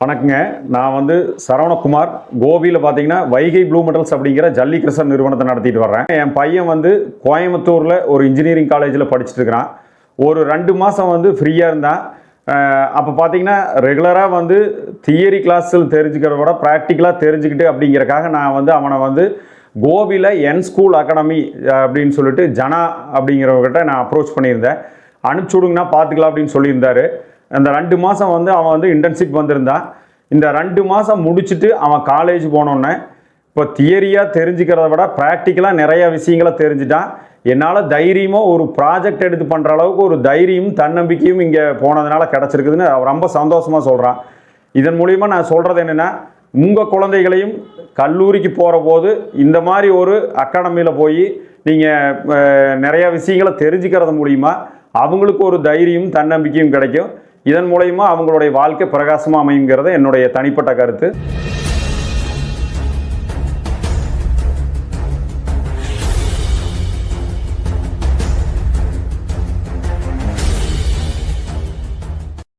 வணக்கங்க. நான் சரவணகுமார். கோபியில் பார்த்தீங்கன்னா வைகை ப்ளூ மெட்டல்ஸ் அப்படிங்கிற ஜல்லி கிருஷ்ணன் நிறுவனத்தை நடத்திட்டு வர்றேன். என் பையன் கோயம்புத்தூரில் ஒரு இன்ஜினியரிங் காலேஜில் படிச்சுட்டு இருக்கிறான். ஒரு 2 மாதம் ஃப்ரீயாக இருந்தான். அப்போ பார்த்தீங்கன்னா ரெகுலராக தியரி கிளாஸில் தெரிஞ்சுக்கிறத விட ப்ராக்டிக்கலாக தெரிஞ்சுக்கிட்டு அப்படிங்கிறக்காக நான் அவனை கோபியில் என் ஸ்கூல் அகாடமி அப்படின்னு சொல்லிட்டு ஜனா அப்படிங்கிறவங்ககிட்ட நான் அப்ரோச் பண்ணியிருந்தேன். அனுப்பிச்சி விடுங்கண்ணா பார்த்துக்கலாம் அப்படின்னு சொல்லியிருந்தாரு. அந்த 2 மாதம் அவன் இன்டர்ன்ஷிப் வந்திருந்தான். இந்த 2 மாதம் முடிச்சுட்டு அவன் காலேஜ் போனோன்னே இப்போ தியரியாக தெரிஞ்சுக்கிறத விட ப்ராக்டிக்கலாக நிறைய விஷயங்களை தெரிஞ்சுட்டான். என்னால் தைரியமாக ஒரு ப்ராஜெக்ட் எடுத்து பண்ணுற அளவுக்கு ஒரு தைரியம் தன்னம்பிக்கையும் இங்கே போனதுனால கிடச்சிருக்குதுன்னு அவன் ரொம்ப சந்தோஷமாக சொல்கிறான். இதன் மூலிமா நான் சொல்கிறது என்னென்னா, உங்கள் குழந்தைகளையும் கல்லூரிக்கு போகிற போது இந்த மாதிரி ஒரு அகாடமியில் போய் நீங்கள் நிறைய விஷயங்களை தெரிஞ்சுக்கிறது மூலிமா அவங்களுக்கு ஒரு தைரியம் தன்னம்பிக்கையும் கிடைக்கும். இதன் மூலயமா அவங்களுடைய வாழ்க்கை பிரகாசமாக அமையுங்கிறது என்னுடைய தனிப்பட்ட கருத்து.